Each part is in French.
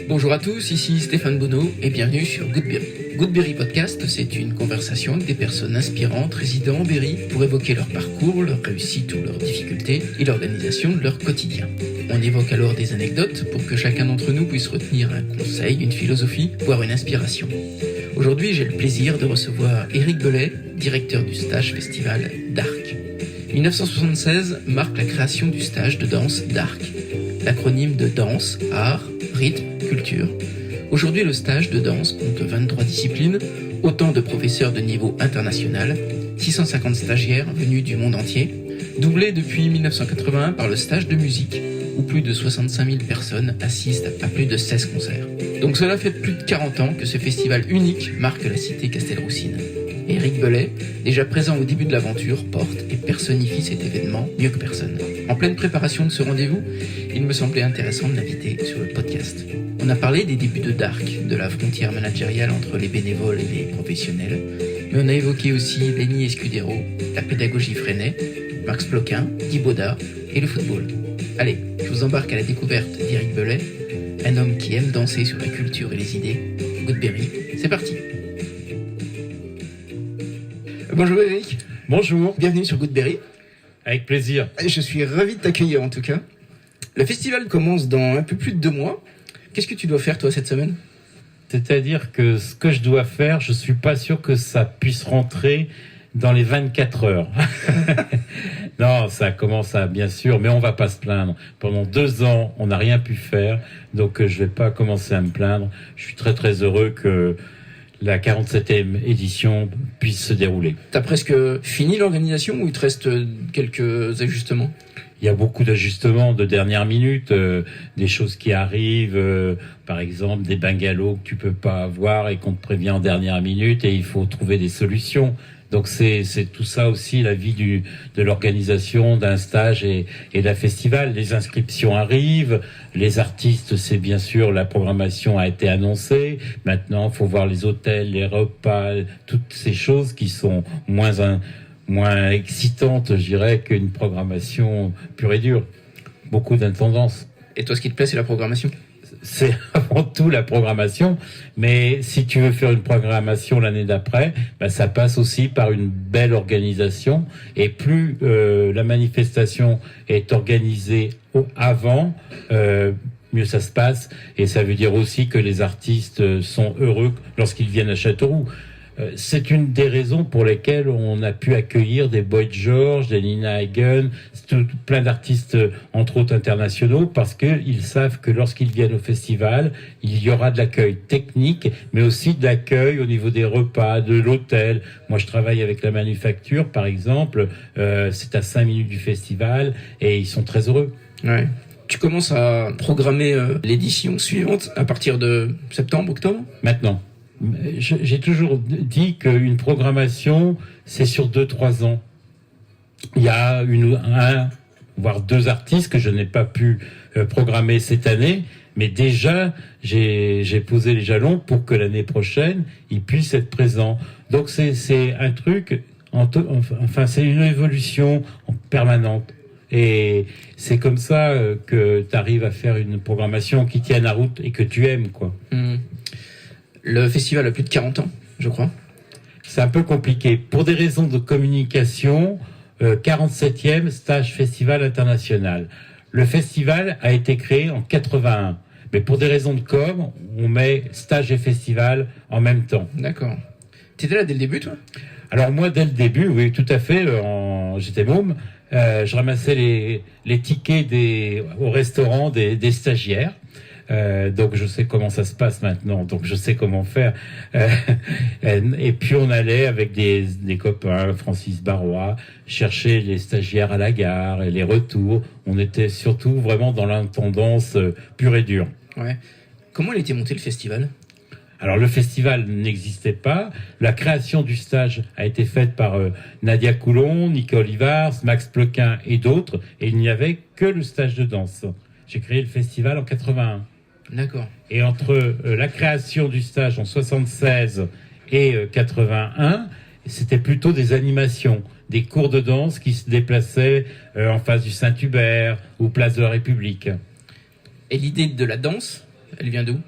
Bonjour à tous, ici Stéphane Bonneau et bienvenue sur Goodberry. Goodberry Podcast, c'est une conversation avec des personnes inspirantes résidant en Berry pour évoquer leur parcours, leurs réussites ou leurs difficultés et l'organisation de leur quotidien. On évoque alors des anecdotes pour que chacun d'entre nous puisse retenir un conseil, une philosophie, voire une inspiration. Aujourd'hui, j'ai le plaisir de recevoir Éric Bellet, directeur du stage festival Dark. 1976 marque la création du stage de danse Dark, l'acronyme de danse, art, rythme, culture. Aujourd'hui, le stage de danse compte 23 disciplines, autant de professeurs de niveau international, 650 stagiaires venus du monde entier, doublé depuis 1981 par le stage de musique, où plus de 65 000 personnes assistent à plus de 16 concerts. Donc cela fait plus de 40 ans que ce festival unique marque la cité Castelroussine. Éric Bellet, déjà présent au début de l'aventure, porte et personnifie cet événement mieux que personne. En pleine préparation de ce rendez-vous, il me semblait intéressant de l'inviter sur le podcast. On a parlé des débuts de Dark, de la frontière managériale entre les bénévoles et les professionnels, mais on a évoqué aussi Lenny Escudero, la pédagogie Freinet, Max Ploquin, Guy Baudard et le football. Allez, je vous embarque à la découverte d'Éric Bellet, un homme qui aime danser sur la culture et les idées. Goodberry, c'est parti. Bonjour Éric. Bonjour. Bienvenue sur Goodberry. Avec plaisir. Je suis ravi de t'accueillir en tout cas. Le festival commence dans un peu plus de 2 mois. Qu'est-ce que tu dois faire toi cette semaine ? C'est-à-dire que ce que je dois faire, je suis pas sûr que ça puisse rentrer dans les 24 heures. Non, ça commence à, bien sûr, mais on va pas se plaindre. Pendant 2 ans, on n'a rien pu faire, donc je vais pas commencer à me plaindre. Je suis très très heureux que la 47e édition puisse se dérouler. T'as presque fini l'organisation ou il te reste quelques ajustements ? Il y a beaucoup d'ajustements de dernière minute, des choses qui arrivent, par exemple des bungalows que tu peux pas avoir et qu'on te prévient en dernière minute et il faut trouver des solutions. Donc c'est tout ça aussi la vie de l'organisation d'un stage et d'un festival. Les inscriptions arrivent, les artistes, c'est bien sûr, la programmation a été annoncée. Maintenant, il faut voir les hôtels, les repas, toutes ces choses qui sont moins excitantes, je dirais, qu'une programmation pure et dure. Beaucoup d'intendance. Et toi, ce qui te plaît, c'est la programmation ? C'est avant tout la programmation, mais si tu veux faire une programmation l'année d'après, ça passe aussi par une belle organisation. Et plus la manifestation est organisée avant, mieux ça se passe. Et ça veut dire aussi que les artistes sont heureux lorsqu'ils viennent à Châteauroux. C'est une des raisons pour lesquelles on a pu accueillir des Boy George, des Nina Hagen, plein d'artistes, entre autres internationaux, parce qu'ils savent que lorsqu'ils viennent au festival, il y aura de l'accueil technique, mais aussi de l'accueil au niveau des repas, de l'hôtel. Moi, je travaille avec la Manufacture, par exemple, c'est à 5 minutes du festival, et ils sont très heureux. Ouais. Tu commences à programmer l'édition suivante à partir de septembre, octobre ? Maintenant. J'ai toujours dit qu'une programmation, c'est sur 2-3 ans. Il y a un, voire 2 artistes que je n'ai pas pu programmer cette année, mais déjà, j'ai posé les jalons pour que l'année prochaine, ils puissent être présents. Donc c'est un truc, c'est une évolution permanente. Et c'est comme ça que tu arrives à faire une programmation qui tienne la route et que tu aimes, quoi. Le festival a plus de 40 ans, je crois. C'est un peu compliqué. Pour des raisons de communication, 47e stage festival international. Le festival a été créé en 81. Mais pour des raisons de com, on met stage et festival en même temps. D'accord. T'étais là dès le début, toi ? Alors moi, dès le début, oui, tout à fait. J'étais môme. Je ramassais les tickets au restaurant des stagiaires. Donc je sais comment ça se passe maintenant, donc je sais comment faire. Et puis on allait avec des copains, Francis Barrois, chercher les stagiaires à la gare et les retours. On était surtout vraiment dans l'intendance pure et dure. Ouais. Comment a été monté le festival ? Alors le festival n'existait pas. La création du stage a été faite par Nadia Coulon, Nicole Ivars, Max Ploquin et d'autres. Et il n'y avait que le stage de danse. J'ai créé le festival en 81. D'accord. Et entre la création du stage en 76 et 81, c'était plutôt des animations, des cours de danse qui se déplaçaient en face du Saint-Hubert ou place de la République. Et l'idée de la danse, elle vient d'où ?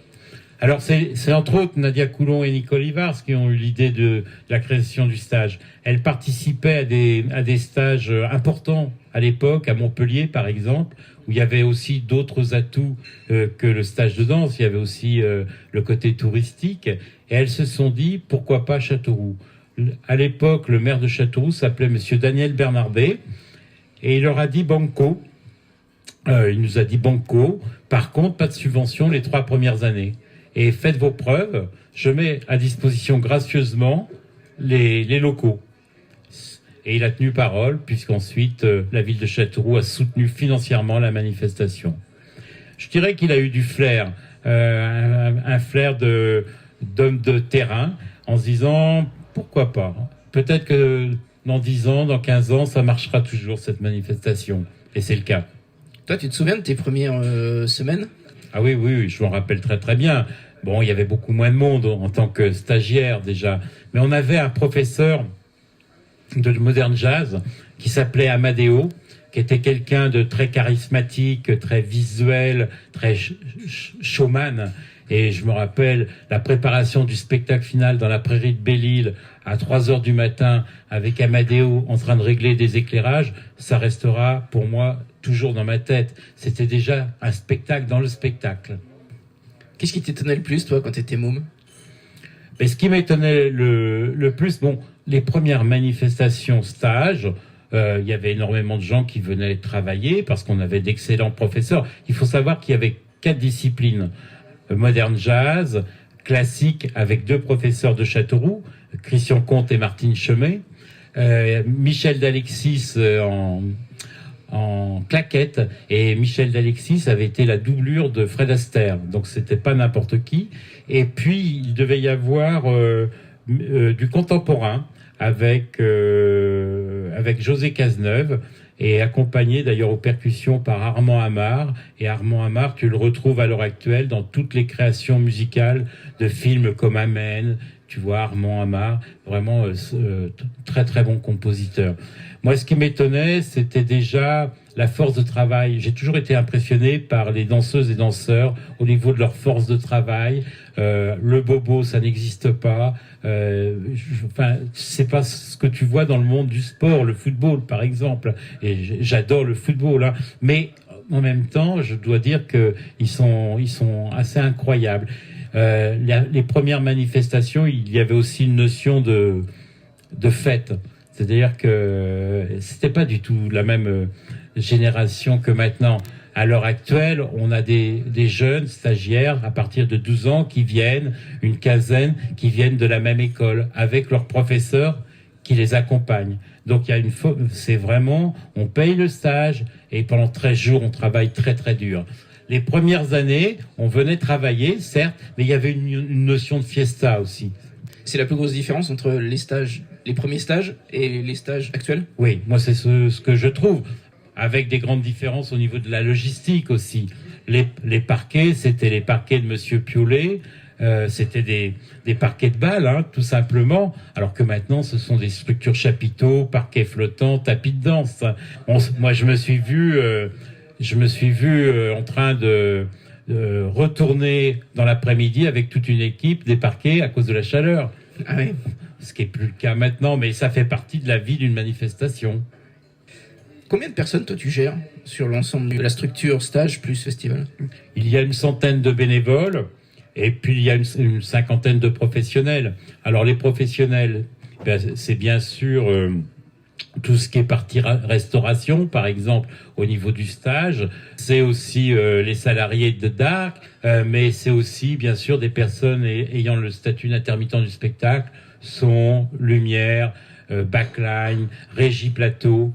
Alors c'est entre autres Nadia Coulon et Nicole Ivars qui ont eu l'idée de la création du stage. Elles participaient à des stages importants à l'époque, à Montpellier par exemple, où il y avait aussi d'autres atouts que le stage de danse. Il y avait aussi le côté touristique. Et elles se sont dit, pourquoi pas Châteauroux ? À l'époque, le maire de Châteauroux s'appelait Monsieur Daniel Bernardet, et il leur a dit banco. Il nous a dit banco. Par contre, pas de subvention les 3 premières années. Et faites vos preuves, je mets à disposition gracieusement les locaux. Et il a tenu parole, puisqu'ensuite la ville de Châteauroux a soutenu financièrement la manifestation. Je dirais qu'il a eu du flair, un flair d'homme de terrain, en se disant pourquoi pas. Peut-être que dans 10 ans, dans 15 ans, ça marchera toujours cette manifestation. Et c'est le cas. Toi, tu te souviens de tes premières semaines ? Ah oui, je m'en rappelle très très bien. Bon, il y avait beaucoup moins de monde en tant que stagiaire déjà. Mais on avait un professeur de modern jazz qui s'appelait Amadeo, qui était quelqu'un de très charismatique, très visuel, très showman. Et je me rappelle la préparation du spectacle final dans la prairie de Belle-Île à 3h du matin avec Amadeo en train de régler des éclairages. Ça restera pour moi toujours dans ma tête. C'était déjà un spectacle dans le spectacle. Qu'est-ce qui t'étonnait le plus, toi, quand t'étais môme ? Mais ce qui m'étonnait le plus, les premières manifestations stages, il y avait énormément de gens qui venaient travailler parce qu'on avait d'excellents professeurs. Il faut savoir qu'il y avait 4 disciplines. Modern jazz, classique avec 2 professeurs de Châteauroux, Christian Comte et Martine Chemet, Michel d'Alexis en claquette, et Michel d'Alexis avait été la doublure de Fred Astaire, donc c'était pas n'importe qui. Et puis il devait y avoir du contemporain avec José Cazeneuve, et accompagné d'ailleurs aux percussions par Armand Amar. Et Armand Amar, tu le retrouves à l'heure actuelle dans toutes les créations musicales de films comme Amen. Tu vois, Armand Amar, vraiment très très bon compositeur. Moi, ce qui m'étonnait, c'était déjà la force de travail. J'ai toujours été impressionné par les danseuses et danseurs au niveau de leur force de travail. Le bobo, ça n'existe pas. C'est pas ce que tu vois dans le monde du sport, le football par exemple. Et j'adore le football, hein. Mais en même temps, je dois dire que ils sont assez incroyables. Les premières manifestations, il y avait aussi une notion de fête. C'est-à-dire que c'était pas du tout la même génération que maintenant. À l'heure actuelle, on a des jeunes stagiaires à partir de 12 ans qui viennent, une quinzaine qui viennent de la même école, avec leurs professeurs qui les accompagnent. Donc il y a c'est vraiment, on paye le stage et pendant 13 jours, on travaille très très dur. Les premières années, on venait travailler, certes, mais il y avait une notion de fiesta aussi. C'est la plus grosse différence entre les premiers stages et les stages actuels ? Oui, moi c'est ce que je trouve, avec des grandes différences au niveau de la logistique aussi. Les parquets, c'était les parquets de Monsieur Piolet, c'était des parquets de bal, hein, tout simplement, alors que maintenant ce sont des structures chapiteaux, parquets flottants, tapis de danse. Moi je me suis vu en train de retourner dans l'après-midi avec toute une équipe des parquets à cause de la chaleur. Ah oui. Ce qui n'est plus le cas maintenant, mais ça fait partie de la vie d'une manifestation. Combien de personnes, toi, tu gères sur l'ensemble de la structure stage plus festival ? Il y a une centaine de bénévoles et puis il y a une cinquantaine de professionnels. Alors les professionnels, c'est bien sûr tout ce qui est partie restauration, par exemple, au niveau du stage. C'est aussi les salariés de DARC, mais c'est aussi, bien sûr, des personnes ayant le statut d'intermittent du spectacle, son, lumière, backline, régie plateau,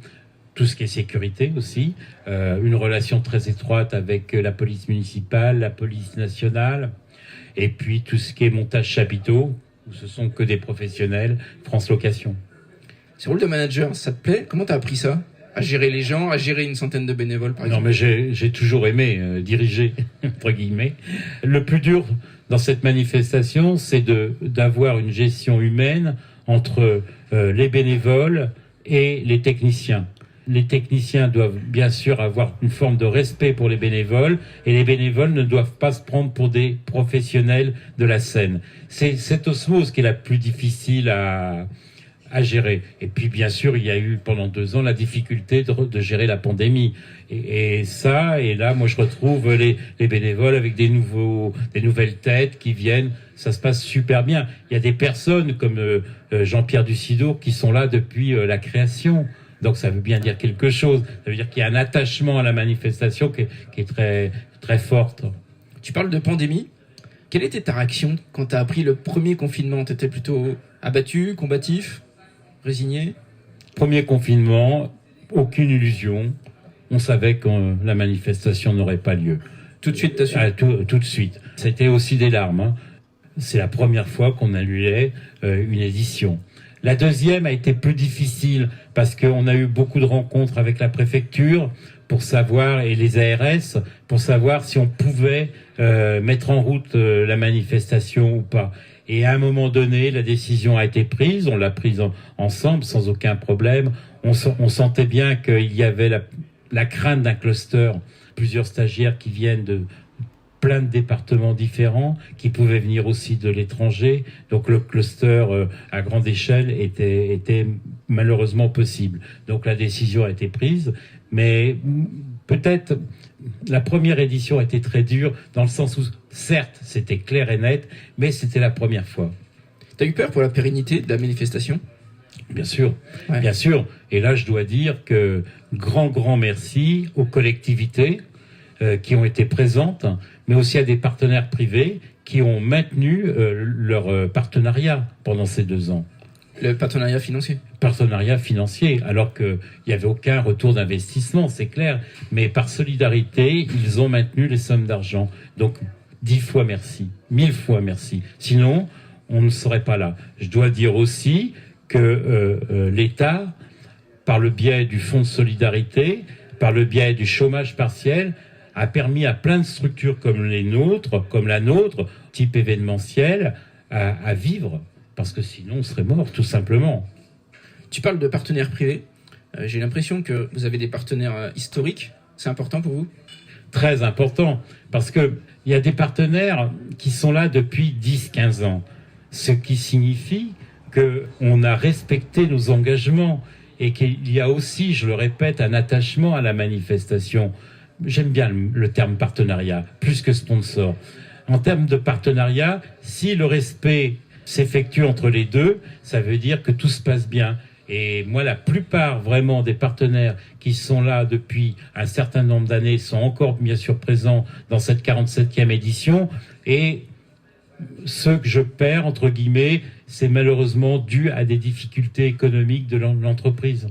tout ce qui est sécurité aussi, une relation très étroite avec la police municipale, la police nationale, et puis tout ce qui est montage chapiteau, où ce sont que des professionnels, France Location. Ce rôle de manager, ça te plaît ? Comment t'as appris ça ? À gérer les gens, à gérer une centaine de bénévoles, par exemple ? Non, mais j'ai toujours aimé diriger, entre guillemets. Le plus dur dans cette manifestation, c'est d'avoir une gestion humaine entre les bénévoles et les techniciens. Les techniciens doivent bien sûr avoir une forme de respect pour les bénévoles et les bénévoles ne doivent pas se prendre pour des professionnels de la scène. C'est cette osmose qui est la plus difficile à gérer. Et puis bien sûr, il y a eu pendant 2 ans la difficulté de gérer la pandémie. Et là, moi je retrouve les bénévoles avec des nouvelles têtes qui viennent. Ça se passe super bien. Il y a des personnes comme Jean-Pierre Ducidour qui sont là depuis la création. Donc ça veut bien dire quelque chose. Ça veut dire qu'il y a un attachement à la manifestation qui est très, très forte. Tu parles de pandémie. Quelle était ta réaction quand tu as appris le premier confinement ? Tu étais plutôt abattu, combatif, résigné ? Premier confinement, aucune illusion. On savait que la manifestation n'aurait pas lieu. Tout de suite, t'as su ? Tout de suite. C'était aussi des larmes. Hein. C'est la première fois qu'on annulait une édition. La deuxième a été plus difficile parce qu'on a eu beaucoup de rencontres avec la préfecture pour savoir, et les ARS, pour savoir si on pouvait mettre en route la manifestation ou pas. Et à un moment donné, la décision a été prise, on l'a prise ensemble sans aucun problème. On sentait bien qu'il y avait la crainte d'un cluster, plusieurs stagiaires qui viennent de plein de départements différents, qui pouvaient venir aussi de l'étranger. Donc le cluster à grande échelle était malheureusement possible. Donc la décision a été prise, mais peut-être la première édition a été très dure, dans le sens où, certes, c'était clair et net, mais c'était la première fois. T'as eu peur pour la pérennité de la manifestation ? Bien sûr, ouais. Bien sûr. Et là, je dois dire que grand merci aux collectivités qui ont été présentes, mais aussi à des partenaires privés qui ont maintenu leur partenariat pendant ces 2 ans. Le partenariat financier ? Partenariat financier, alors qu'il n'y avait aucun retour d'investissement, c'est clair. Mais par solidarité, ils ont maintenu les sommes d'argent. Donc, 10 fois merci, 1000 fois merci. Sinon, on ne serait pas là. Je dois dire aussi que l'État, par le biais du Fonds de solidarité, par le biais du chômage partiel, a permis à plein de structures comme la nôtre, type événementiel, à vivre. Parce que sinon, on serait mort, tout simplement. Tu parles de partenaires privés. J'ai l'impression que vous avez des partenaires historiques. C'est important pour vous ? Très important. Parce qu'il y a des partenaires qui sont là depuis 10-15 ans. Ce qui signifie qu'on a respecté nos engagements et qu'il y a aussi, je le répète, un attachement à la manifestation. J'aime bien le terme partenariat, plus que sponsor. En termes de partenariat, si le respect s'effectue entre les deux, ça veut dire que tout se passe bien. Et moi, la plupart vraiment des partenaires qui sont là depuis un certain nombre d'années sont encore bien sûr présents dans cette 47e édition. Et ce que je perds, entre guillemets, c'est malheureusement dû à des difficultés économiques de l'entreprise.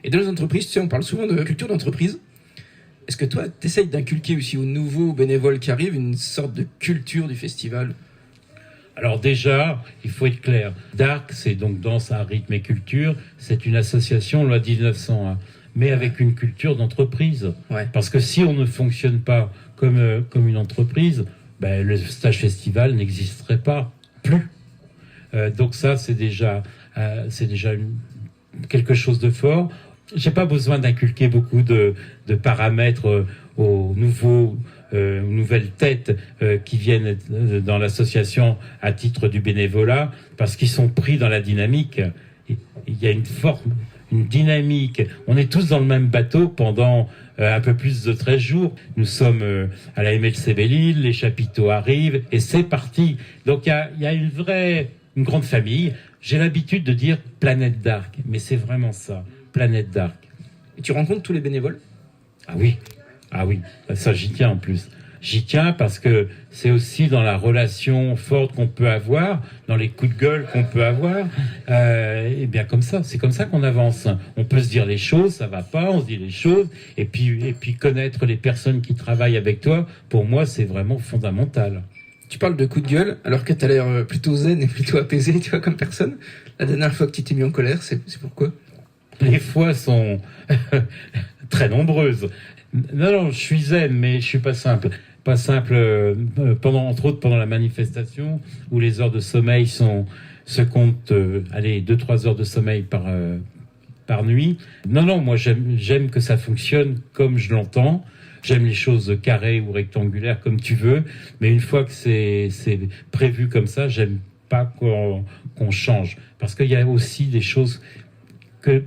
Et dans les entreprises, tu sais, on parle souvent de culture d'entreprise. Est-ce que toi, tu essayes d'inculquer aussi aux nouveaux bénévoles qui arrivent une sorte de culture du festival ? Alors déjà, il faut être clair. DARC, c'est donc Danse, Art, Rythme et Culture. C'est une association, loi 1901, mais avec une culture d'entreprise. Ouais. Parce que si on ne fonctionne pas comme une entreprise, ben, le stage festival n'existerait pas plus. Donc ça, c'est déjà quelque chose de fort. J'ai pas besoin d'inculquer beaucoup de paramètres aux nouvelles têtes qui viennent dans l'association à titre du bénévolat, parce qu'ils sont pris dans la dynamique. Il y a une dynamique. On est tous dans le même bateau pendant un peu plus de 13 jours. Nous sommes à la MLC Belle-Île, les chapiteaux arrivent et c'est parti. Donc il y a une grande famille. J'ai l'habitude de dire Planète Dark, mais c'est vraiment ça, Planète Dark. Et tu rencontres tous les bénévoles ? Ah oui, ça j'y tiens en plus. J'y tiens parce que c'est aussi dans la relation forte qu'on peut avoir, dans les coups de gueule qu'on peut avoir, et bien comme ça, c'est comme ça qu'on avance. On peut se dire les choses, ça va pas, on se dit les choses, et puis connaître les personnes qui travaillent avec toi, pour moi c'est vraiment fondamental. Tu parles de coups de gueule, alors que tu as l'air plutôt zen et plutôt apaisé, tu vois, comme personne. La dernière fois que tu t'es mis en colère, c'est pourquoi ? Les fois sont très nombreuses. Non, je suis zen, mais je suis pas simple. pas simple, entre autres pendant la manifestation, où les heures de sommeil se comptent, 2-3 heures de sommeil par nuit. Non, moi j'aime que ça fonctionne comme je l'entends. J'aime les choses carrées ou rectangulaires comme tu veux, mais une fois que c'est prévu comme ça, j'aime pas qu'on change. Parce qu'il y a aussi des choses que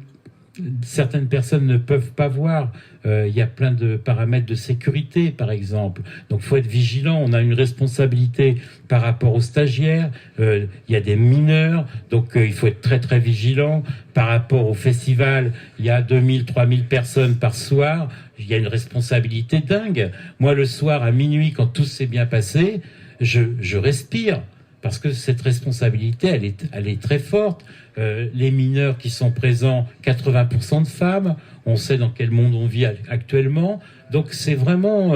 certaines personnes ne peuvent pas voir. Il y a plein de paramètres de sécurité, par exemple. Donc, il faut être vigilant. On a une responsabilité par rapport aux stagiaires. Il y a des mineurs, donc il faut être très, très vigilant. Par rapport au festival, il y a 2000, 3000 personnes par soir. Il y a une responsabilité dingue. Moi, le soir, à minuit, quand tout s'est bien passé, je respire. Parce que cette responsabilité, elle est très forte. Les mineurs qui sont présents, 80% de femmes. On sait dans quel monde on vit actuellement. Donc c'est vraiment,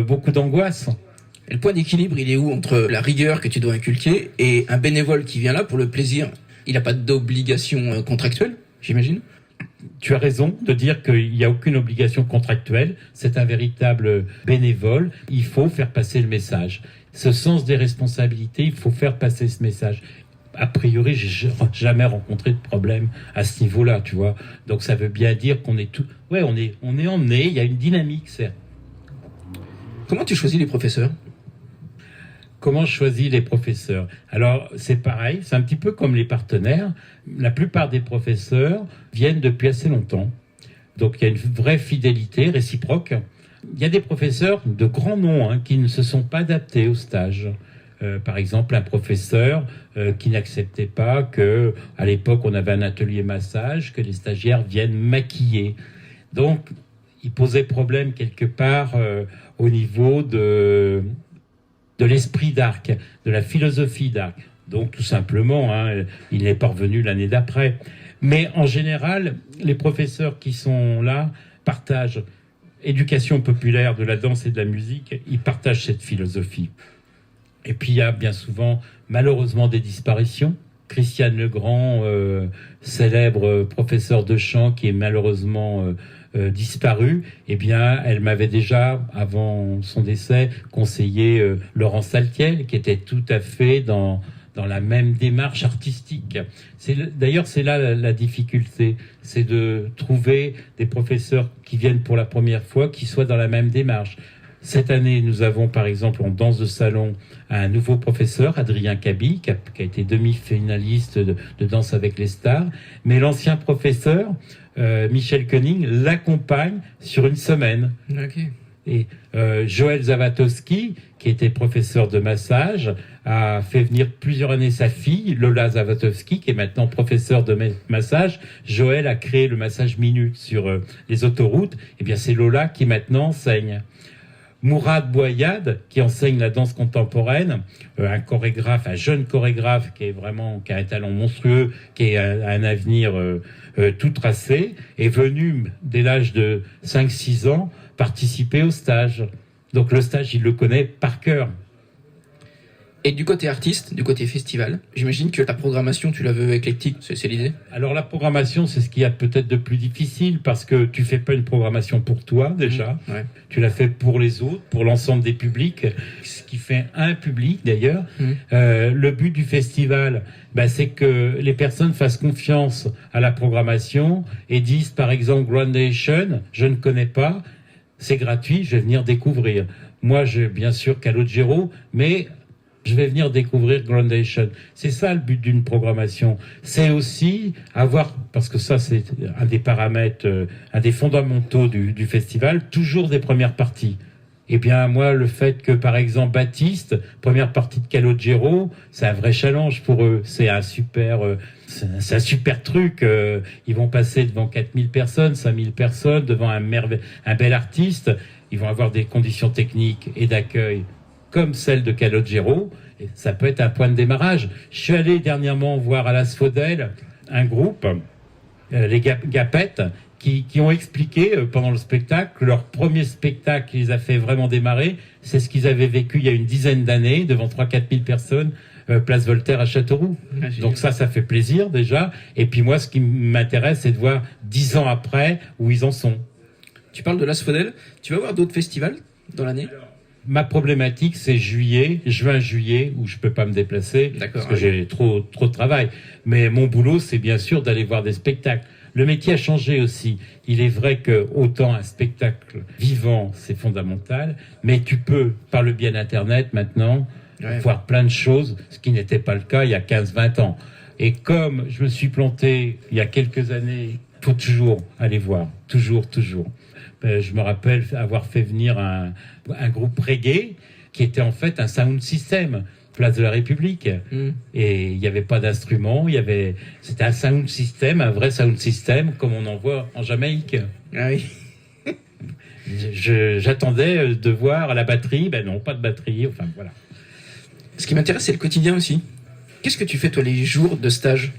beaucoup d'angoisse. Et le point d'équilibre, il est où entre la rigueur que tu dois inculquer et un bénévole qui vient là pour le plaisir? Il n'a pas d'obligation contractuelle, j'imagine? Tu as raison de dire qu'il n'y a aucune obligation contractuelle. C'est un véritable bénévole. Il faut faire passer le message. Ce sens des responsabilités, il faut faire passer ce message. A priori, j'ai jamais rencontré de problème à ce niveau-là, tu vois. Donc ça veut bien dire qu'on est on est emmené, il y a une dynamique, certes. Comment tu choisis les professeurs? Comment je choisis les professeurs? Alors, c'est pareil, c'est un petit peu comme les partenaires. La plupart des professeurs viennent depuis assez longtemps. Donc, il y a une vraie fidélité réciproque. Il y a des professeurs de grands noms qui ne se sont pas adaptés au stage. Par exemple, un professeur qui n'acceptait pas que, à l'époque, on avait un atelier massage, que les stagiaires viennent maquiller. Donc, il posait problème quelque part au niveau de l'esprit d'Arc, de la philosophie d'Arc. Donc, tout simplement, il n'est pas revenu l'année d'après. Mais en général, les professeurs qui sont là partagent éducation populaire de la danse et de la musique, ils partagent cette philosophie. Et puis il y a bien souvent, malheureusement, des disparitions. Christiane Legrand, célèbre professeur de chant qui est malheureusement disparue, eh bien, elle m'avait déjà, avant son décès, conseillé Laurent Saltiel, qui était tout à fait dans la même démarche artistique. D'ailleurs, c'est là la difficulté, c'est de trouver des professeurs qui viennent pour la première fois, qui soient dans la même démarche. Cette année, nous avons par exemple en danse de salon un nouveau professeur, Adrien Cabi, qui a été demi-finaliste de Danse avec les stars. Mais l'ancien professeur, Michel Koenig, l'accompagne sur une semaine. Okay. Et Joël Zawatowski, qui était professeur de massage, a fait venir plusieurs années sa fille, Lola Zawatowski, qui est maintenant professeure de massage. Joël a créé le massage minute sur les autoroutes. Et bien, c'est Lola qui maintenant enseigne. Mourad Bouayad, qui enseigne la danse contemporaine, un jeune chorégraphe qui a un talent monstrueux, qui a un avenir tout tracé, est venu, dès l'âge de 5-6 ans, participer au stage. Donc le stage, il le connaît par cœur. Et du côté artiste, du côté festival, j'imagine que ta programmation, tu la veux éclectique, c'est l'idée? Alors la programmation, c'est ce qu'il y a peut-être de plus difficile, parce que tu fais pas une programmation pour toi déjà, ouais. Tu la fais pour les autres, pour l'ensemble des publics, ce qui fait un public d'ailleurs. Le but du festival, c'est que les personnes fassent confiance à la programmation et disent par exemple Groundation, je ne connais pas, c'est gratuit, je vais venir découvrir. Moi, j'ai bien sûr Calogero, mais je vais venir découvrir Groundation. C'est ça le but d'une programmation. C'est aussi parce que ça c'est un des paramètres, un des fondamentaux du festival, toujours des premières parties. Eh bien, moi, le fait que, par exemple, Baptiste, première partie de Calogero, c'est un vrai challenge pour eux. C'est un super truc. Ils vont passer devant 4000 personnes, 5000 personnes, devant un bel artiste. Ils vont avoir des conditions techniques et d'accueil comme celle de Calogero, et ça peut être un point de démarrage. Je suis allé dernièrement voir à l'Asphodel un groupe, les Gapettes, qui ont expliqué pendant le spectacle que leur premier spectacle qui les a fait vraiment démarrer, c'est ce qu'ils avaient vécu il y a une dizaine d'années devant 3-4 000 personnes, place Voltaire à Châteauroux. Donc ça fait plaisir déjà. Et puis moi, ce qui m'intéresse, c'est de voir 10 ans après où ils en sont. Tu parles de l'Asphodel, tu vas voir d'autres festivals dans l'année? Ma problématique, c'est juin-juillet, où je peux pas me déplacer parce que j'ai trop de travail. Mais mon boulot, c'est bien sûr d'aller voir des spectacles. Le métier a changé aussi. Il est vrai que autant un spectacle vivant, c'est fondamental, mais tu peux, par le biais d'Internet maintenant, voir plein de choses, ce qui n'était pas le cas il y a 15-20 ans. Et comme je me suis planté il y a quelques années, faut toujours aller voir, toujours. Je me rappelle avoir fait venir un groupe reggae qui était en fait un sound system, place de la République. Et il n'y avait pas d'instrument, c'était un sound system, un vrai sound system comme on en voit en Jamaïque. Ah oui. J'attendais de voir la batterie, ben non, pas de batterie, enfin voilà. Ce qui m'intéresse, c'est le quotidien aussi. Qu'est-ce que tu fais toi les jours de stage ?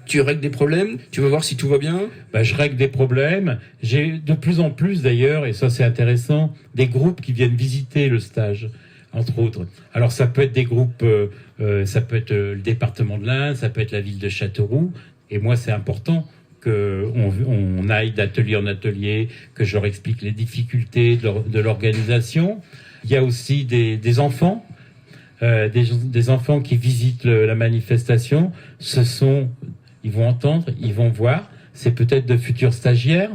Tu règles des problèmes ? Tu vas voir si tout va bien ? Je règle des problèmes. J'ai de plus en plus d'ailleurs, et ça c'est intéressant, des groupes qui viennent visiter le stage, entre autres. Alors ça peut être des groupes, ça peut être le département de l'Inde, ça peut être la ville de Châteauroux. Et moi c'est important qu'on aille d'atelier en atelier, que je leur explique les difficultés de l'organisation. Il y a aussi des enfants. Des enfants qui visitent la manifestation, ils vont entendre, ils vont voir, c'est peut-être de futurs stagiaires.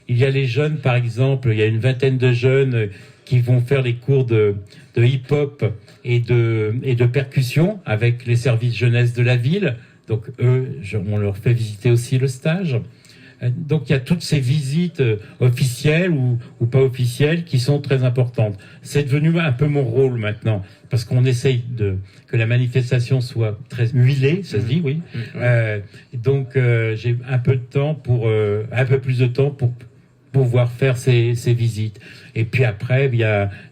Il y a les jeunes, par exemple, il y a une vingtaine de jeunes qui vont faire les cours de hip-hop et de percussion avec les services jeunesse de la ville. Donc eux, on leur fait visiter aussi le stage. Donc il y a toutes ces visites officielles ou pas officielles qui sont très importantes. C'est devenu un peu mon rôle maintenant, parce qu'on essaye que la manifestation soit très huilée, ça se dit, oui. Donc j'ai un peu plus de temps pour pouvoir faire ces visites. Et puis après,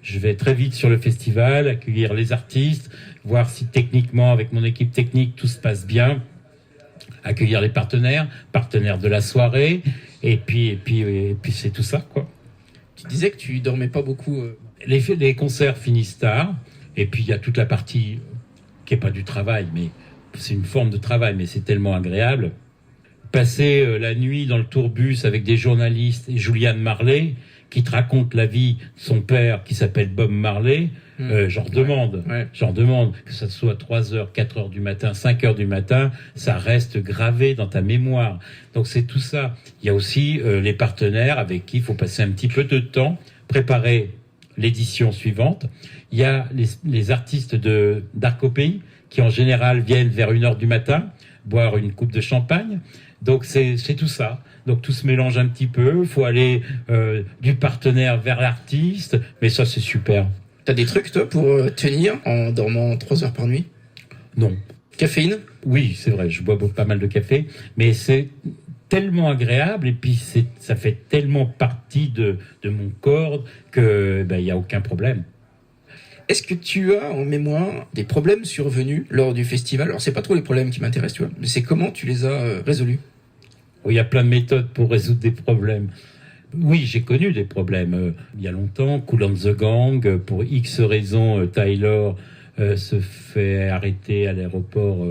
je vais très vite sur le festival, accueillir les artistes, voir si techniquement, avec mon équipe technique, tout se passe bien. Accueillir les partenaires de la soirée, et puis c'est tout ça, quoi. Tu disais que tu dormais pas beaucoup. Les concerts finissent tard, et puis il y a toute la partie qui est pas du travail, mais c'est une forme de travail, mais c'est tellement agréable. Passer la nuit dans le tourbus avec des journalistes et Julian Marley, qui te raconte la vie de son père, qui s'appelle Bob Marley. J'en demande que ça soit 3h, 4h du matin, 5h du matin, ça reste gravé dans ta mémoire. Donc c'est tout ça. Il y a aussi les partenaires avec qui il faut passer un petit peu de temps, préparer l'édition suivante. Il y a les artistes d'Arc au Pays qui en général viennent vers 1h du matin boire une coupe de champagne. Donc c'est tout ça. Donc tout se mélange un petit peu. Il faut aller du partenaire vers l'artiste, mais ça c'est super. T'as des trucs, toi, pour tenir en dormant 3 heures par nuit ? Non. Caféine ? Oui, c'est vrai, je bois pas mal de café, mais c'est tellement agréable et puis ça fait tellement partie de mon corps que y a aucun problème. Est-ce que tu as en mémoire des problèmes survenus lors du festival ? Alors c'est pas trop les problèmes qui m'intéressent, tu vois, mais c'est comment tu les as résolus ? Il y a plein de méthodes pour résoudre des problèmes. Oui, j'ai connu des problèmes. Il y a longtemps, Kool and the Gang, pour X raisons, Taylor se fait arrêter à l'aéroport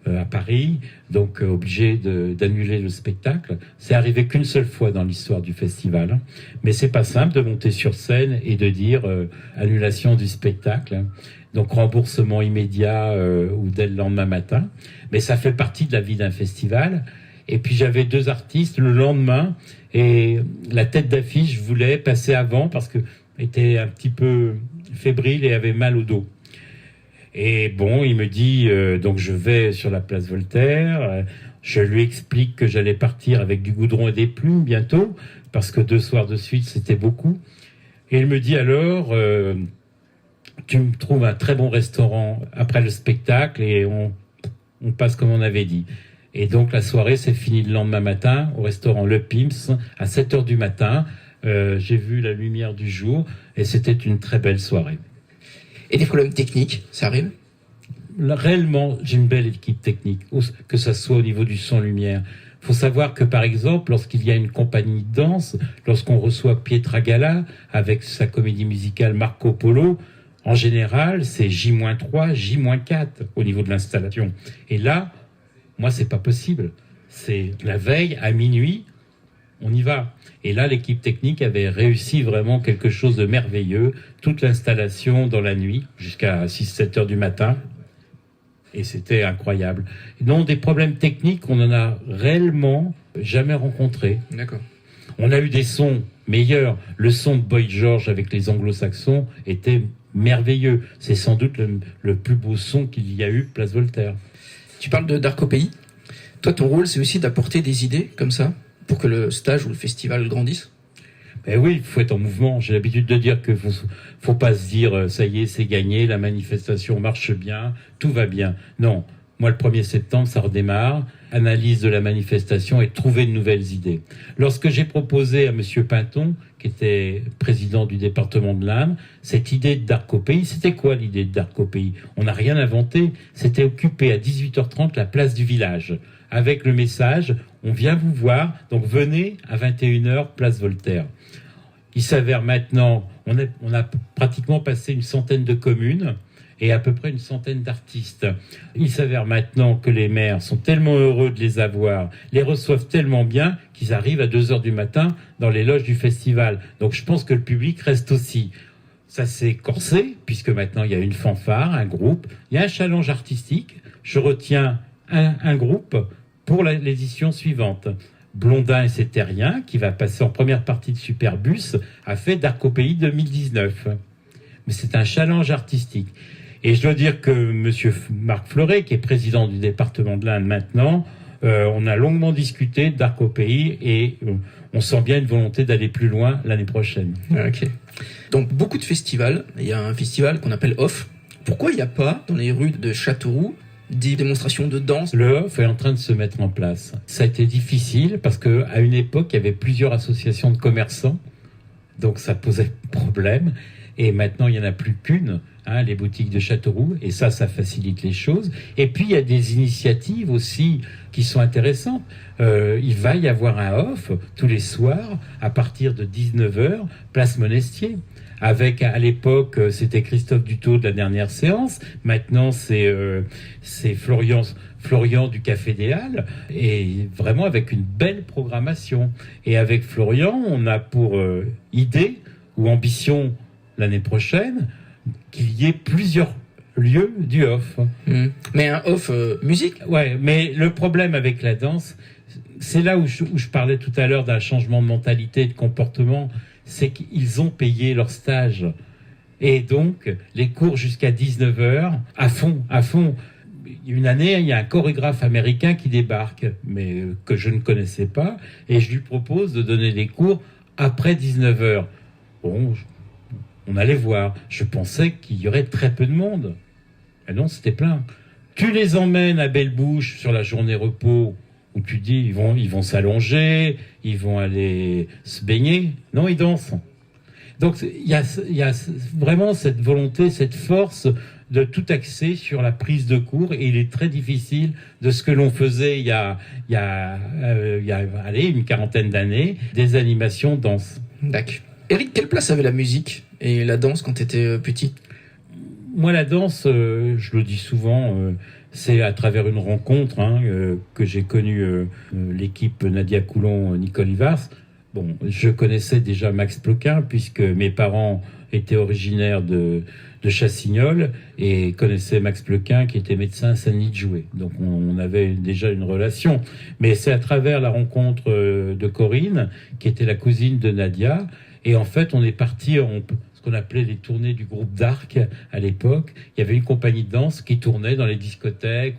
à Paris, donc obligé d'annuler le spectacle. C'est arrivé qu'une seule fois dans l'histoire du festival, mais c'est pas simple de monter sur scène et de dire annulation du spectacle. Donc remboursement immédiat ou dès le lendemain matin. Mais ça fait partie de la vie d'un festival. Et puis j'avais 2 artistes le lendemain et la tête d'affiche voulait passer avant parce que était un petit peu fébrile et avait mal au dos. Et bon, il me dit donc je vais sur la place Voltaire, je lui explique que j'allais partir avec du goudron et des plumes bientôt parce que 2 soirs de suite c'était beaucoup. Et il me dit alors tu me trouves un très bon restaurant après le spectacle et on passe comme on avait dit. Et donc la soirée s'est finie le lendemain matin au restaurant Le Pimps à 7h du matin. J'ai vu la lumière du jour et c'était une très belle soirée. Et des problèmes techniques, ça arrive ? Réellement, j'ai une belle équipe technique, que ça soit au niveau du son-lumière. Il faut savoir que par exemple, lorsqu'il y a une compagnie de danse, lorsqu'on reçoit Pietragala avec sa comédie musicale Marco Polo, en général, c'est J-3, J-4 au niveau de l'installation. Et là, moi, c'est pas possible. C'est la veille, à minuit, on y va. Et là, l'équipe technique avait réussi vraiment quelque chose de merveilleux. Toute l'installation dans la nuit, jusqu'à 6-7 heures du matin. Et c'était incroyable. Non, des problèmes techniques, on n'en a réellement jamais rencontrés. D'accord. On a eu des sons meilleurs. Le son de Boy George avec les anglo-saxons était merveilleux. C'est sans doute le plus beau son qu'il y a eu Place Voltaire. Tu parles d'Arc au Pays. Toi, ton rôle, c'est aussi d'apporter des idées comme ça pour que le stage ou le festival grandisse? Ben oui, il faut être en mouvement. J'ai l'habitude de dire que faut pas se dire ça y est, c'est gagné, la manifestation marche bien, tout va bien. Non, moi le 1er septembre, ça redémarre. Analyse de la manifestation et trouver de nouvelles idées. Lorsque j'ai proposé à Monsieur Pinton, qui était président du département de l'Indre, cette idée d'Arc au Pays, c'était quoi l'idée d'Arc au Pays? On n'a rien inventé, c'était occuper à 18h30 la place du village, avec le message « On vient vous voir, donc venez à 21h, place Voltaire ». Il s'avère maintenant, on a pratiquement passé une centaine de communes, et à peu près une centaine d'artistes. Il s'avère maintenant que les maires sont tellement heureux de les avoir, les reçoivent tellement bien qu'ils arrivent à 2h du matin dans les loges du festival. Donc je pense que le public reste aussi. Ça s'est corsé, puisque maintenant il y a une fanfare, un groupe, il y a un challenge artistique. Je retiens un groupe pour l'édition suivante. Blondin et ses Terriens, qui va passer en première partie de Superbus, a fait d'Arc au Pays 2019. Mais c'est un challenge artistique. Et je dois dire que Monsieur Marc Fleuret, qui est président du département de l'Indre maintenant, on a longuement discuté d'Arc au Pays et on sent bien une volonté d'aller plus loin l'année prochaine. Ok. Donc beaucoup de festivals. Il y a un festival qu'on appelle Off. Pourquoi il n'y a pas dans les rues de Châteauroux des démonstrations de danse? Le Off est en train de se mettre en place. Ça a été difficile parce qu'à une époque, il y avait plusieurs associations de commerçants. Donc ça posait problème. Et maintenant, il n'y en a plus qu'une, les boutiques de Châteauroux. Et ça facilite les choses. Et puis, il y a des initiatives aussi qui sont intéressantes. Il va y avoir un off tous les soirs à partir de 19h, place Monestier. Avec, à l'époque, c'était Christophe Dutot de la dernière séance. Maintenant, c'est Florian du Café des Halles. Et vraiment avec une belle programmation. Et avec Florian, on a pour idée ou ambition l'année prochaine, qu'il y ait plusieurs lieux du off. Mais un off musique? Ouais, mais le problème avec la danse, c'est là où je parlais tout à l'heure d'un changement de mentalité et de comportement, c'est qu'ils ont payé leur stage. Et donc, les cours jusqu'à 19h, à fond. Une année, il y a un chorégraphe américain qui débarque, mais que je ne connaissais pas, et je lui propose de donner des cours après 19h. Bon, on allait voir. Je pensais qu'il y aurait très peu de monde. Et non, c'était plein. Tu les emmènes à Belle-Bouche sur la journée repos, où tu dis, ils vont s'allonger, ils vont aller se baigner. Non, ils dansent. Donc, il y a vraiment cette volonté, cette force de tout axer sur la prise de cours. Et il est très difficile de ce que l'on faisait il y a une quarantaine d'années, des animations danse. D'accord. Eric, quelle place avait la musique et la danse quand tu étais petit? Moi, la danse, je le dis souvent, c'est à travers une rencontre que j'ai connu l'équipe Nadia Coulon, Nicole Ivars. Bon, je connaissais déjà Max Ploquin puisque mes parents étaient originaires de Chassignol et connaissaient Max Ploquin qui était médecin à Saint-Denis-de-Joué. Donc on avait déjà une relation. Mais c'est à travers la rencontre de Corinne, qui était la cousine de Nadia. Et en fait, on est parti ce qu'on appelait les tournées du groupe d'Arc à l'époque. Il y avait une compagnie de danse qui tournait dans les discothèques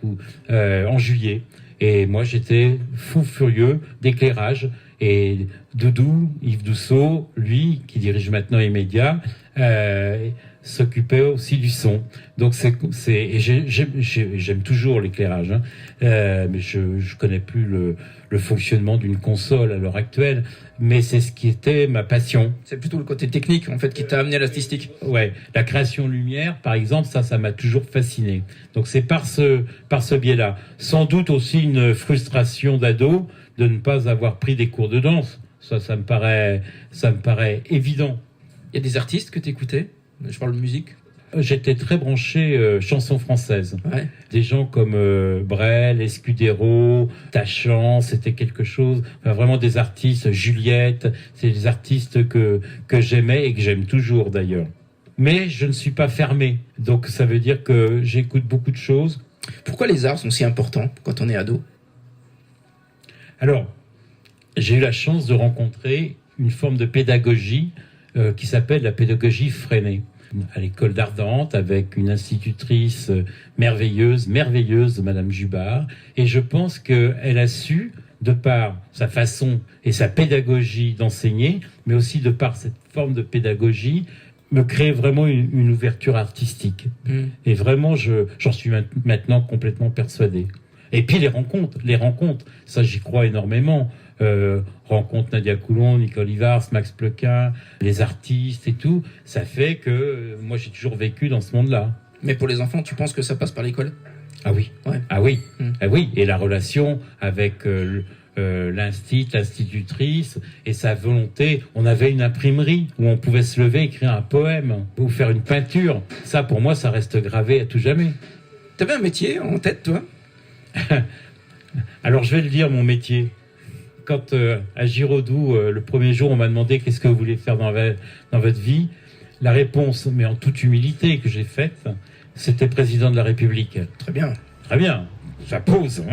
en juillet. Et moi, j'étais fou furieux d'éclairage. Et Doudou, Yves Dousseau, lui, qui dirige maintenant les médias, s'occupait aussi du son. Donc j'aime toujours l'éclairage, mais je connais plus le fonctionnement d'une console à l'heure actuelle. Mais c'est ce qui était ma passion. C'est plutôt le côté technique, en fait, qui t'a amené à l'artistique. Ouais, la création lumière, par exemple, ça m'a toujours fasciné. Donc c'est par ce biais-là. Sans doute aussi une frustration d'ado de ne pas avoir pris des cours de danse. Ça me paraît évident. Il y a des artistes que t'écoutais? Je parle de musique. J'étais très branché chansons françaises. Ouais. Des gens comme Brel, Escudero, Tachant, c'était quelque chose. Enfin, vraiment des artistes, Juliette, c'est des artistes que j'aimais et que j'aime toujours d'ailleurs. Mais je ne suis pas fermé, donc ça veut dire que j'écoute beaucoup de choses. Pourquoi les arts sont si importants quand on est ado ? Alors, j'ai eu la chance de rencontrer une forme de pédagogie qui s'appelle la pédagogie freinée. À l'école d'Ardentes, avec une institutrice merveilleuse, Madame Jubard. Et je pense qu'elle a su, de par sa façon et sa pédagogie d'enseigner, mais aussi de par cette forme de pédagogie, me créer vraiment une ouverture artistique. Et vraiment, j'en suis maintenant complètement persuadé. Et puis les rencontres, ça j'y crois énormément. Rencontre Nadia Coulon, Nicole Ivars, Max Plequin, les artistes et tout, ça fait que moi j'ai toujours vécu dans ce monde-là. Mais pour les enfants, tu penses que ça passe par l'école ? Ah oui, ouais. Ah oui, ah oui. Et la relation avec l'institutrice et sa volonté. On avait une imprimerie où on pouvait se lever, écrire un poème ou faire une peinture. Ça, pour moi, ça reste gravé à tout jamais. T'avais un métier en tête, toi ? Alors, je vais le dire, mon métier. Quand à Giraudoux, le premier jour, on m'a demandé qu'est-ce que vous voulez faire dans votre vie, la réponse, mais en toute humilité que j'ai faite, c'était président de la République. Très bien. Très bien. Ça pose.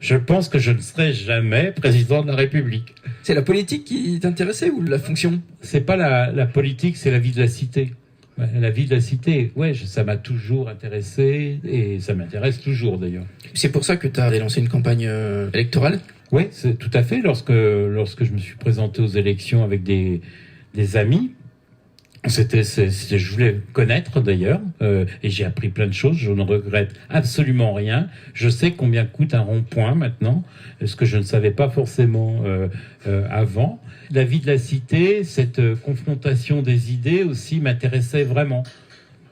Je pense que je ne serai jamais président de la République. C'est la politique qui t'intéressait ou la fonction ? C'est pas la politique, c'est la vie de la cité. La vie de la cité, ouais, ça m'a toujours intéressé et ça m'intéresse toujours d'ailleurs. C'est pour ça que tu as lancé une campagne électorale ? Oui, c'est tout à fait. Lorsque je me suis présenté aux élections avec des amis, je voulais connaître d'ailleurs, et j'ai appris plein de choses. Je ne regrette absolument rien. Je sais combien coûte un rond-point maintenant, ce que je ne savais pas forcément avant. La vie de la cité, cette confrontation des idées aussi m'intéressait vraiment.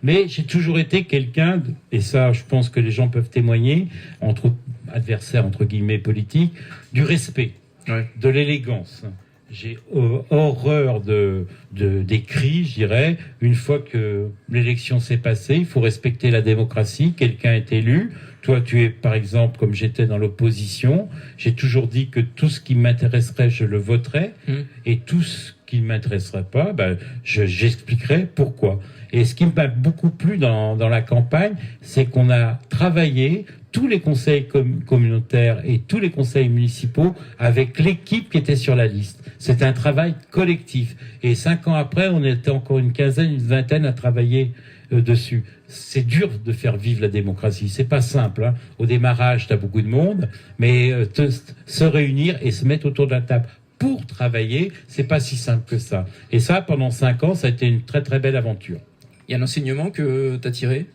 Mais j'ai toujours été quelqu'un, et ça je pense que les gens peuvent témoigner, entre adversaires, entre guillemets, politiques, du respect, ouais. De l'élégance. J'ai horreur des cris, je dirais. Une fois que l'élection s'est passée, il faut respecter la démocratie. Quelqu'un est élu. Toi, tu es, par exemple, comme j'étais dans l'opposition, j'ai toujours dit que tout ce qui m'intéresserait, je le voterais. Et tout ce qui ne m'intéresserait pas, j'expliquerai pourquoi. Et ce qui m'a beaucoup plu dans la campagne, c'est qu'on a travaillé tous les conseils communautaires et tous les conseils municipaux avec l'équipe qui était sur la liste. C'était un travail collectif. Et 5 ans après, on était encore une quinzaine, une vingtaine à travailler dessus. C'est dur de faire vivre la démocratie. C'est pas simple, hein. Au démarrage, t'as beaucoup de monde, mais se réunir et se mettre autour de la table pour travailler, c'est pas si simple que ça. Et ça, pendant 5 ans, ça a été une très très belle aventure. Il y a un enseignement que t'as tiré ?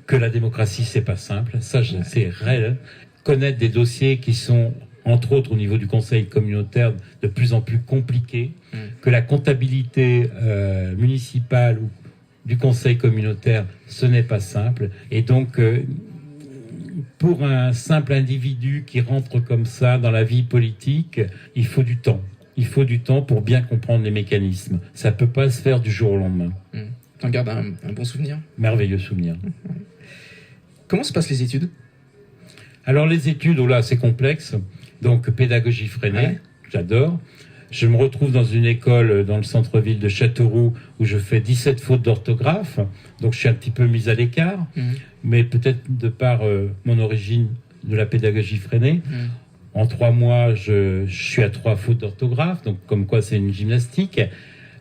Que la démocratie, c'est pas simple. Ça, c'est réel. Connaître des dossiers qui sont, entre autres, au niveau du conseil communautaire, de plus en plus compliqués. Que la comptabilité municipale ou du conseil communautaire, ce n'est pas simple. Et donc, pour un simple individu qui rentre comme ça dans la vie politique, il faut du temps. Il faut du temps pour bien comprendre les mécanismes. Ça peut pas se faire du jour au lendemain. T'en gardes un bon souvenir ? Merveilleux souvenir. Comment se passent les études ? Alors les études, oh là, c'est complexe. Donc pédagogie freinée, j'adore. Je me retrouve dans une école dans le centre-ville de Châteauroux où je fais 17 fautes d'orthographe. Donc je suis un petit peu mis à l'écart. Mais peut-être de par mon origine de la pédagogie freinée. En 3 mois, je suis à 3 fautes d'orthographe. Donc comme quoi c'est une gymnastique.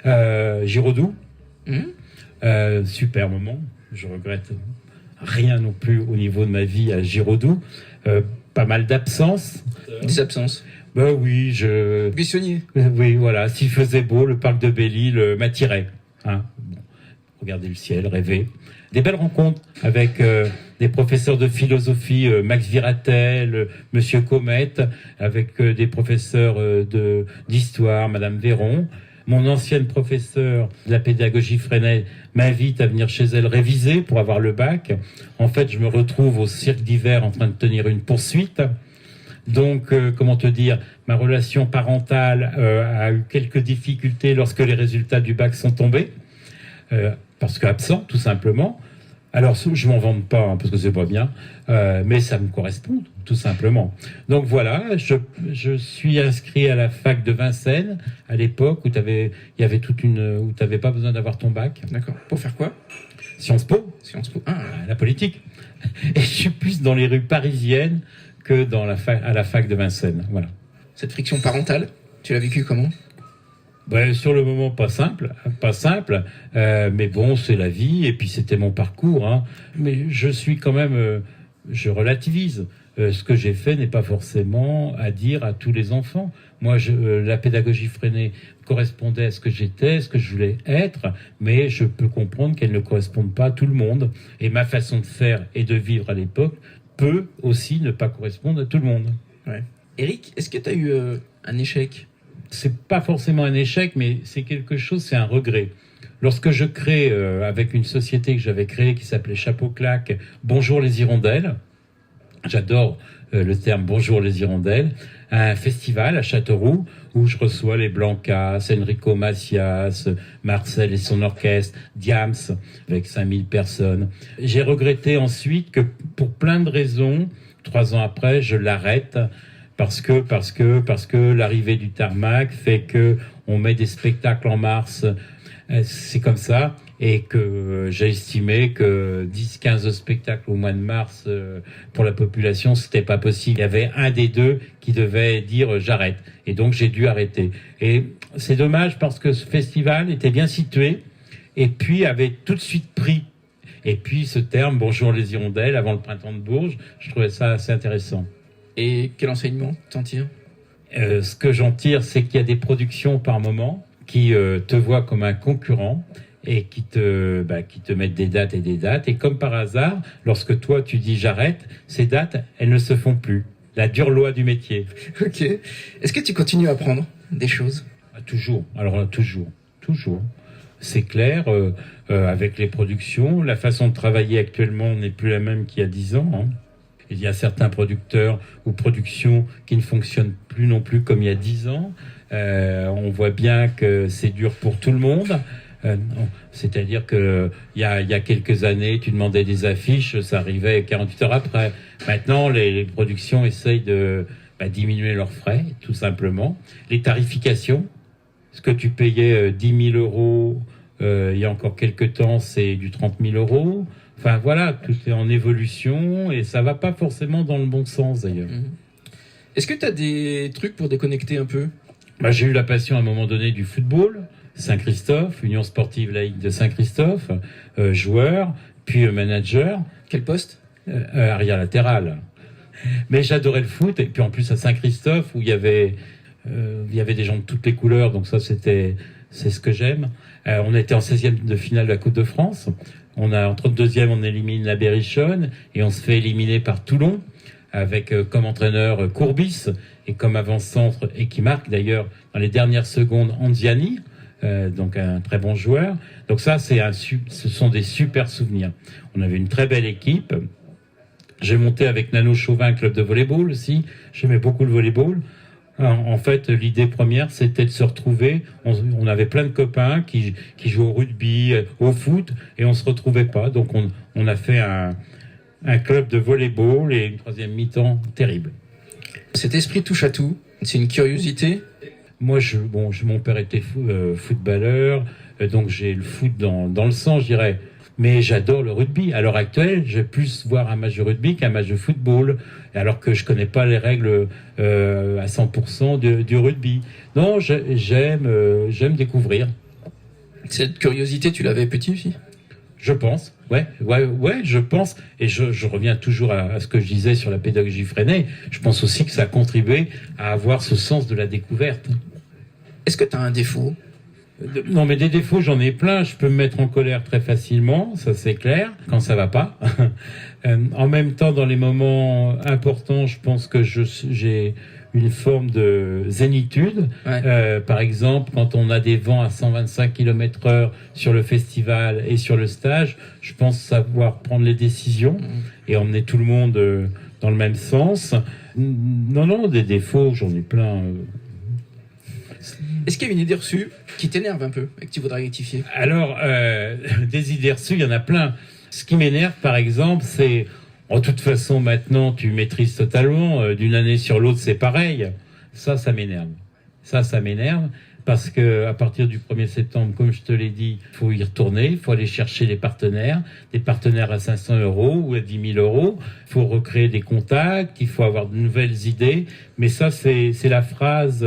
Giraudoux. Super moment. Je regrette rien non plus au niveau de ma vie à Giraudoux. Pas mal d'absences. Des absences ? Ben oui, Buissonnier. Oui, voilà. S'il faisait beau, le parc de Belle-Île m'attirait. Hein, bon. Regardez le ciel, rêver. Des belles rencontres avec des professeurs de philosophie, Max Viratel, Monsieur Comète, avec des professeurs d'histoire, Madame Véron. Mon ancienne professeure de la pédagogie freinée m'invite à venir chez elle réviser pour avoir le bac. En fait, je me retrouve au cirque d'hiver en train de tenir une poursuite. Donc, comment te dire, ma relation parentale a eu quelques difficultés lorsque les résultats du bac sont tombés. parce qu'absent, tout simplement. Alors, je m'en vante pas, parce que c'est pas bien, mais ça me correspond, tout simplement. Donc voilà, je suis inscrit à la fac de Vincennes, à l'époque où où t'avais pas besoin d'avoir ton bac. D'accord. Pour faire quoi? Sciences Po. Sciences Po. Ah. La politique. Et je suis plus dans les rues parisiennes que à la fac de Vincennes. Voilà. Cette friction parentale, tu l'as vécue comment? Sur le moment, pas simple, mais bon, c'est la vie, et puis c'était mon parcours, hein. Mais je suis quand même, je relativise. Ce que j'ai fait n'est pas forcément à dire à tous les enfants. Moi, la pédagogie freinée correspondait à ce que j'étais, ce que je voulais être, mais je peux comprendre qu'elle ne corresponde pas à tout le monde. Et ma façon de faire et de vivre à l'époque peut aussi ne pas correspondre à tout le monde. Ouais. Eric, est-ce que tu as eu un échec? C'est pas forcément un échec, mais c'est quelque chose, c'est un regret. Lorsque je crée, avec une société que j'avais créée qui s'appelait Chapeau Claque, Bonjour les Hirondelles, j'adore le terme Bonjour les Hirondelles, un festival à Châteauroux où je reçois les Blancas, Enrico Macias, Marcel et son orchestre, Diams, avec 5000 personnes. J'ai regretté ensuite que pour plein de raisons, 3 ans après, je l'arrête. Parce que l'arrivée du tarmac fait que on met des spectacles en mars, c'est comme ça, et que j'ai estimé que 10-15 spectacles au mois de mars pour la population, c'était pas possible. Il y avait un des deux qui devait dire j'arrête, et donc j'ai dû arrêter. Et c'est dommage parce que ce festival était bien situé, et puis avait tout de suite pris. Et puis ce terme Bonjour les Hirondelles avant le printemps de Bourges, je trouvais ça assez intéressant. Et quel enseignement t'en tires? Ce que j'en tire, c'est qu'il y a des productions par moment qui te voient comme un concurrent et qui te mettent des dates et des dates. Et comme par hasard, lorsque toi tu dis j'arrête, ces dates, elles ne se font plus. La dure loi du métier. Ok. Est-ce que tu continues à apprendre des choses? Toujours. Alors là, toujours. C'est clair, avec les productions, la façon de travailler actuellement n'est plus la même qu'il y a 10 ans, hein. Il y a certains producteurs ou productions qui ne fonctionnent plus non plus comme il y a 10 ans. On voit bien que c'est dur pour tout le monde. C'est-à-dire que il y a quelques années, tu demandais des affiches, ça arrivait 48 heures après. Maintenant, les productions essayent de diminuer leurs frais, tout simplement. Les tarifications, ce que tu payais 10 000 euros il y a encore quelques temps, c'est du 30 000 euros. Enfin voilà, tout est en évolution et ça va pas forcément dans le bon sens d'ailleurs. Est-ce que tu as des trucs pour déconnecter un peu? J'ai eu la passion à un moment donné du football, Saint-Christophe, Union sportive laïque de Saint-Christophe, joueur, puis manager. Quel poste? Arrière latéral. Mais j'adorais le foot et puis en plus à Saint-Christophe où il y avait des gens de toutes les couleurs, donc ça c'est ce que j'aime. On était en 16e de finale de la Coupe de France. En 32e, on élimine la Berrichonne et on se fait éliminer par Toulon avec comme entraîneur Courbis et comme avant-centre et qui marque d'ailleurs dans les dernières secondes Anziani, donc un très bon joueur. Donc ça, ce sont des super souvenirs. On avait une très belle équipe. J'ai monté avec Nano Chauvin, club de volleyball aussi. J'aimais beaucoup le volleyball. En fait, l'idée première, c'était de se retrouver. On avait plein de copains qui jouaient au rugby, au foot, et on se retrouvait pas. Donc, on a fait un club de volleyball et une 3e mi-temps terrible. Cet esprit touche à tout, c'est une curiosité. Moi, mon père était footballeur, donc j'ai le foot dans le sang, je dirais. Mais j'adore le rugby. À l'heure actuelle, je vais plus voir un match de rugby qu'un match de football, alors que je connais pas les règles à 100% du rugby. Non, j'aime découvrir. Cette curiosité, tu l'avais petit aussi? Je pense. Ouais, je pense. Et je reviens toujours à ce que je disais sur la pédagogie freinée. Je pense aussi que ça a contribué à avoir ce sens de la découverte. Est-ce que tu as un défaut? Non, mais des défauts, j'en ai plein. Je peux me mettre en colère très facilement, ça c'est clair, quand ça va pas. En même temps, dans les moments importants, je pense que j'ai une forme de zénitude. Ouais. Par exemple, quand on a des vents à 125 km/h sur le festival et sur le stage, je pense savoir prendre les décisions et emmener tout le monde dans le même sens. Non, des défauts, j'en ai plein. Est-ce qu'il y a une idée reçue qui t'énerve un peu et que tu voudrais rectifier? Alors, des idées reçues, il y en a plein. Ce qui m'énerve, par exemple, c'est... En toute façon, maintenant, tu maîtrises totalement. D'une année sur l'autre, c'est pareil. Ça m'énerve. Ça m'énerve. Parce que à partir du 1er septembre, comme je te l'ai dit, il faut y retourner, il faut aller chercher des partenaires à 500 € ou à 10 000 €. Il faut recréer des contacts, il faut avoir de nouvelles idées. Mais ça, c'est la phrase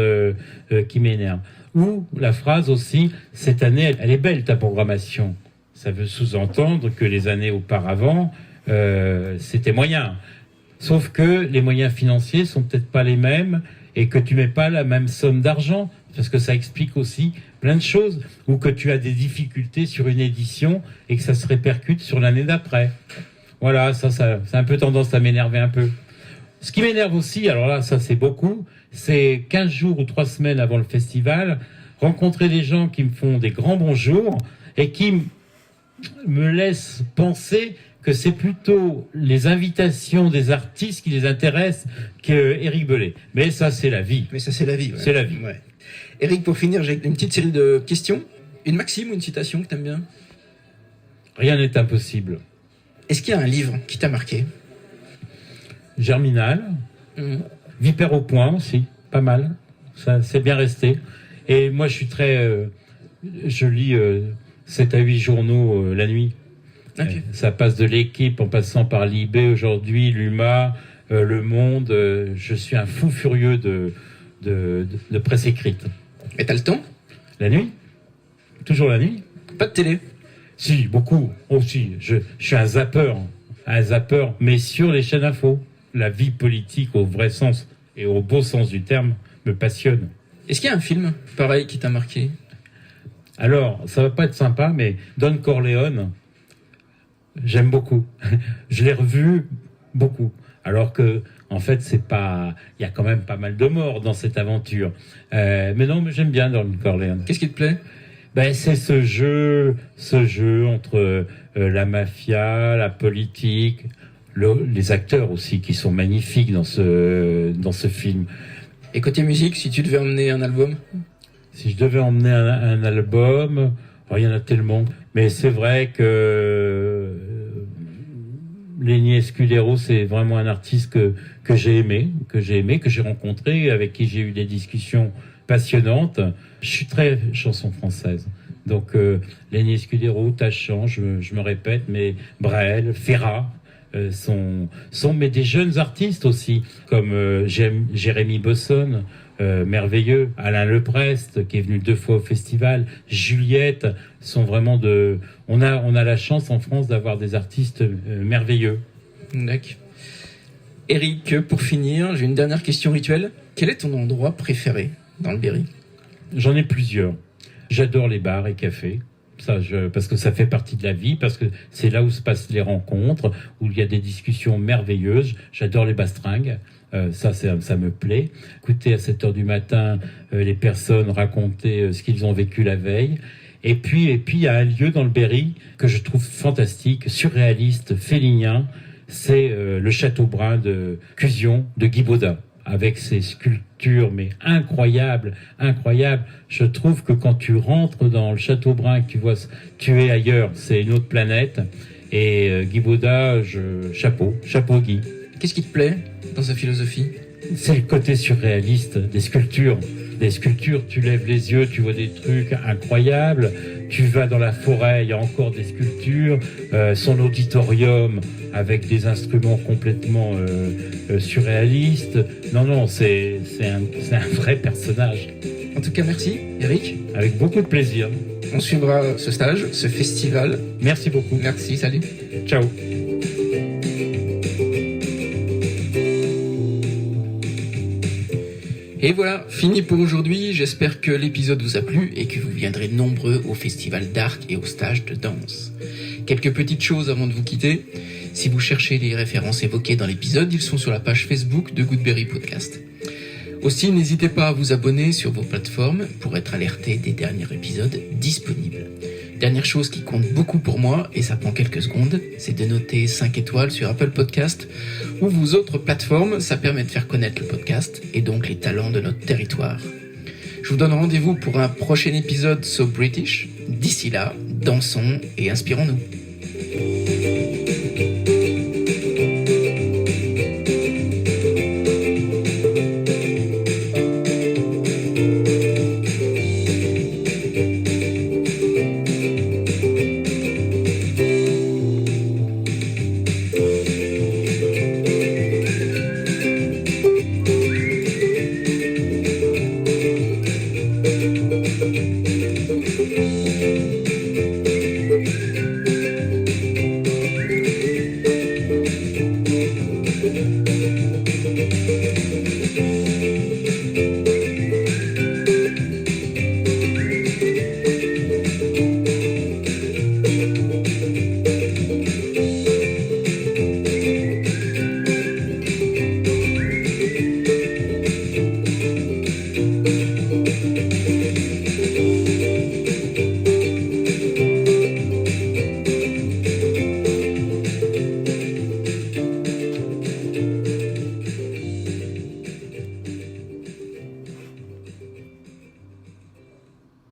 qui m'énerve. Ou la phrase aussi, cette année, elle est belle ta programmation. Ça veut sous-entendre que les années auparavant, c'était moyen. Sauf que les moyens financiers sont peut-être pas les mêmes et que tu mets pas la même somme d'argent. Parce que ça explique aussi plein de choses, ou que tu as des difficultés sur une édition et que ça se répercute sur l'année d'après. Voilà, ça a un peu tendance à m'énerver un peu. Ce qui m'énerve aussi, alors là, ça c'est beaucoup, c'est 15 jours ou 3 semaines avant le festival, rencontrer des gens qui me font des grands bonjours et qui me laissent penser que c'est plutôt les invitations des artistes qui les intéressent qu'Éric Bellet. Mais ça, c'est la vie. Mais ça, c'est la vie. Ouais. C'est la vie. Ouais. Éric, pour finir, j'ai une petite série de questions. Une maxime ou une citation que t'aimes bien? Rien n'est impossible. Est-ce qu'il y a un livre qui t'a marqué? Germinal. Vipère au point aussi. Pas mal. Ça, c'est bien resté. Et moi, je suis très... je lis 7 à 8 journaux la nuit. Okay. Ça passe de l'Équipe en passant par l'IB aujourd'hui, l'UMA, Le Monde. Je suis un fou furieux de presse écrite. Et t'as le temps? La nuit? Toujours la nuit? Pas de télé? Si, beaucoup. Aussi. Je suis un zappeur, mais sur les chaînes info. La vie politique au vrai sens et au beau sens du terme me passionne. Est-ce qu'il y a un film pareil qui t'a marqué? Alors, ça va pas être sympa, mais Don Corleone, j'aime beaucoup. Je l'ai revu beaucoup. Alors que, en fait, il y a quand même pas mal de morts dans cette aventure. Mais j'aime bien Don Corleone. Qu'est-ce qui te plaît? C'est ce jeu entre la mafia, la politique, les acteurs aussi qui sont magnifiques dans ce film. Et côté musique, si tu devais emmener un album? Si je devais emmener un album, il y en a tellement. Mais c'est vrai que Lenny Escudero, c'est vraiment un artiste que j'ai aimé, que j'ai rencontré, avec qui j'ai eu des discussions passionnantes. Je suis très chanson française. Donc, Lenny Escudero, Tachant, je me répète, mais Brel, Ferrat, sont mais des jeunes artistes aussi, comme Jérémy Bosson, merveilleux, Alain Leprest, qui est venu 2 fois au festival, Juliette, sont vraiment on a la chance en France d'avoir des artistes merveilleux. D'accord. Éric, pour finir, j'ai une dernière question rituelle. Quel est ton endroit préféré dans le Berry? J'en ai plusieurs. J'adore les bars et cafés. Parce que ça fait partie de la vie, parce que c'est là où se passent les rencontres, où il y a des discussions merveilleuses. J'adore les bastringues. Ça me plaît. Écouter à 7 heures du matin les personnes raconter ce qu'ils ont vécu la veille. Et puis il y a un lieu dans le Berry que je trouve fantastique, surréaliste, félinien. C'est le Château Brun de Cusion de Guy Baudin, avec ses sculptures, mais incroyables. Je trouve que quand tu rentres dans le Château Brun, que tu es ailleurs, c'est une autre planète. Et Guy Baudin, chapeau Guy. Qu'est-ce qui te plaît dans sa philosophie? C'est le côté surréaliste des sculptures. Des sculptures, tu lèves les yeux, tu vois des trucs incroyables. Tu vas dans la forêt, il y a encore des sculptures. Son auditorium avec des instruments complètement surréalistes. Non, c'est un vrai personnage. En tout cas, merci, Éric. Avec beaucoup de plaisir. On suivra ce stage, ce festival. Merci beaucoup. Merci, salut. Ciao. Et voilà, fini pour aujourd'hui. J'espère que l'épisode vous a plu et que vous viendrez nombreux au festival d'art et au stage de danse. Quelques petites choses avant de vous quitter. Si vous cherchez les références évoquées dans l'épisode, ils sont sur la page Facebook de Goodberry Podcast. Aussi, n'hésitez pas à vous abonner sur vos plateformes pour être alerté des derniers épisodes disponibles. Dernière chose qui compte beaucoup pour moi, et ça prend quelques secondes, c'est de noter 5 étoiles sur Apple Podcast ou vos autres plateformes. Ça permet de faire connaître le podcast et donc les talents de notre territoire. Je vous donne rendez-vous pour un prochain épisode So British. D'ici là, dansons et inspirons-nous.